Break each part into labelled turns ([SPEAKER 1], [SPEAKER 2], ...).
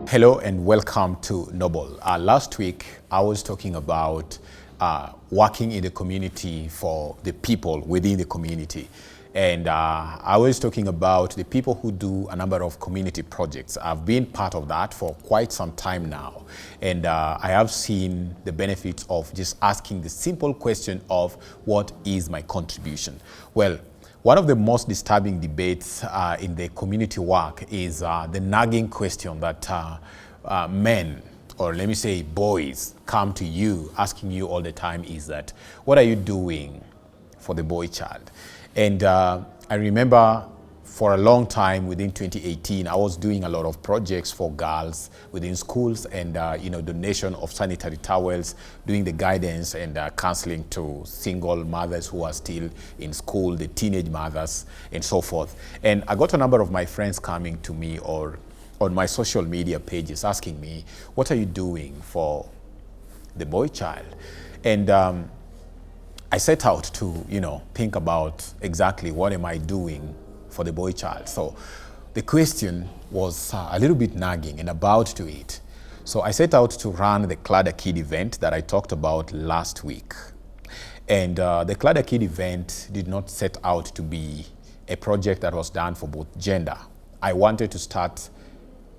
[SPEAKER 1] Hello and welcome to Noble. Last week, I was talking about working in the community for the people within the community. And I was talking about the people who do a number of community projects. I've been part of that for quite some time now. And I have seen the benefits of just asking the simple question of what is my contribution? Well, one of the most disturbing debates in the community work is the nagging question that men, or let me say boys, come to you asking you all the time is that, what are you doing for the boy child? And I remember for a long time within 2018, I was doing a lot of projects for girls within schools and, donation of sanitary towels, doing the guidance and counseling to single mothers who are still in school, the teenage mothers and so forth. And I got a number of my friends coming to me or on my social media pages asking me, what are you doing for the boy child? And I set out to, think about exactly what am I doing for the boy child. So the question was a little bit nagging and about to it. So I set out to run the Cladder Kid event that I talked about last week. And the Cladder Kid event did not set out to be a project that was done for both gender. I wanted to start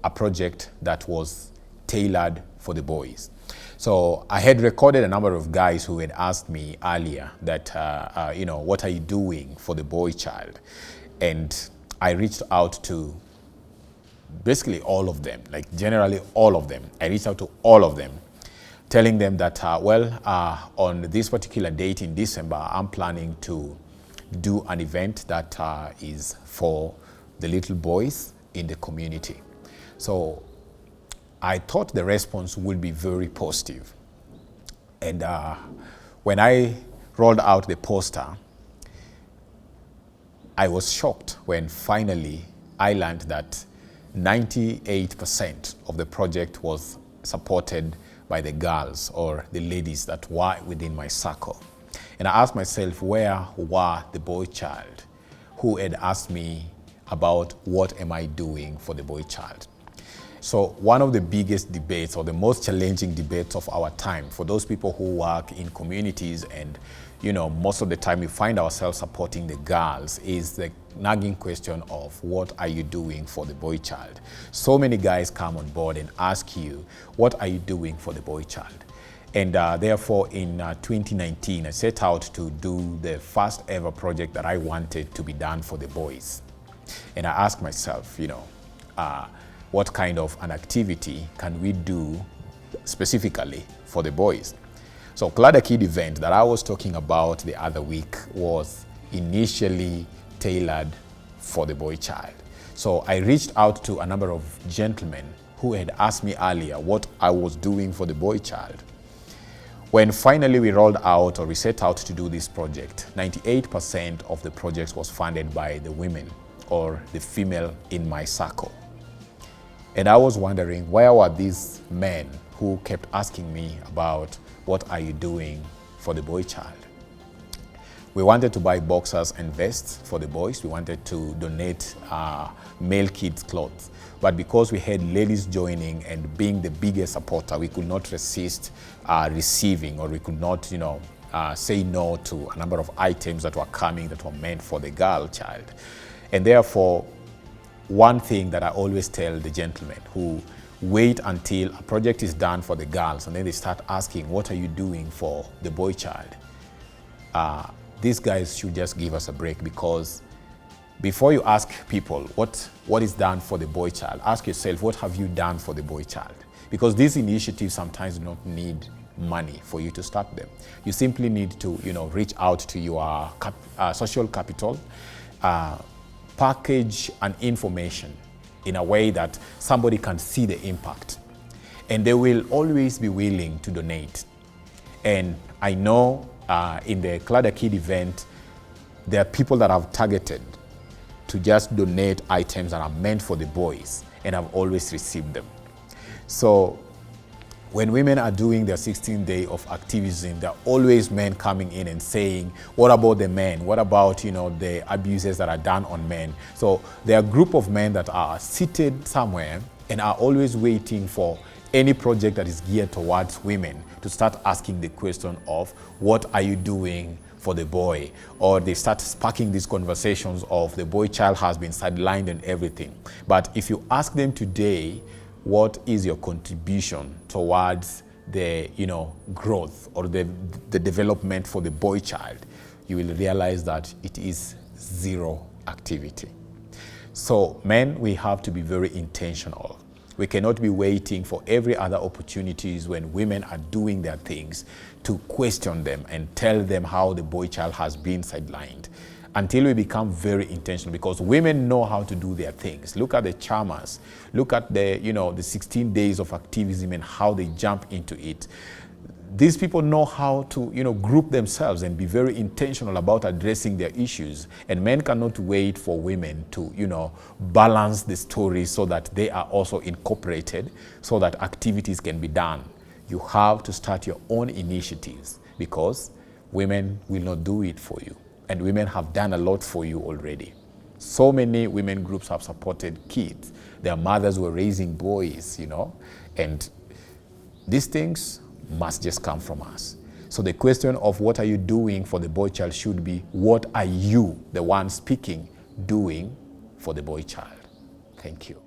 [SPEAKER 1] a project that was tailored for the boys. So I had recorded a number of guys who had asked me earlier that, what are you doing for the boy child? And I reached out to basically all of them, like generally all of them. I reached out to all of them, telling them that, on this particular date in December, I'm planning to do an event that is for the little boys in the community. So I thought the response would be very positive. And when I rolled out the poster, I was shocked when finally I learned that 98% of the project was supported by the girls or the ladies that were within my circle. And I asked myself, where were the boy child who had asked me about what am I doing for the boy child? So one of the biggest debates or the most challenging debates of our time for those people who work in communities and most of the time we find ourselves supporting the girls is the nagging question of what are you doing for the boy child? So many guys come on board and ask you, what are you doing for the boy child? And therefore in 2019, I set out to do the first ever project that I wanted to be done for the boys. And I asked myself, what kind of an activity can we do specifically for the boys? So Cladder Kid event that I was talking about the other week was initially tailored for the boy child. So I reached out to a number of gentlemen who had asked me earlier what I was doing for the boy child. When finally we rolled out or we set out to do this project, 98% of the project was funded by the women or the female in my circle. And I was wondering, where were these men who kept asking me about what are you doing for the boy child? We wanted to buy boxers and vests for the boys. We wanted to donate male kids' clothes. But because we had ladies joining and being the biggest supporter, we could not resist receiving, or we could not, say no to a number of items that were coming that were meant for the girl child. And therefore, one thing that I always tell the gentlemen who wait until a project is done for the girls and then they start asking, what are you doing for the boy child? These guys should just give us a break, because before you ask people what is done for the boy child, ask yourself, what have you done for the boy child? Because these initiatives sometimes do not need money for you to start them. You simply need to reach out to your social capital, package an information in a way that somebody can see the impact, and they will always be willing to donate. And I know in the Cladder Kid event, there are people that I've targeted to just donate items that are meant for the boys, and I've always received them. So when women are doing their 16th day of activism, there are always men coming in and saying, what about the men? What about, the abuses that are done on men? So there are a group of men that are seated somewhere and are always waiting for any project that is geared towards women to start asking the question of, what are you doing for the boy? Or they start sparking these conversations of the boy child has been sidelined and everything. But if you ask them today, what is your contribution towards the growth or the development for the boy child, you will realize that it is zero activity. So men, we have to be very intentional. We cannot be waiting for every other opportunities when women are doing their things to question them and tell them how the boy child has been sidelined, until we become very intentional, because women know how to do their things. Look at the charmers. Look at the 16 days of activism and how they jump into it. These people know how to group themselves and be very intentional about addressing their issues. And men cannot wait for women to balance the story so that they are also incorporated, so that activities can be done. You have to start your own initiatives, because women will not do it for you. And women have done a lot for you already. So many women groups have supported kids. Their mothers were raising boys, and these things must just come from us. So the question of what are you doing for the boy child should be, what are you, the one speaking, doing for the boy child? Thank you.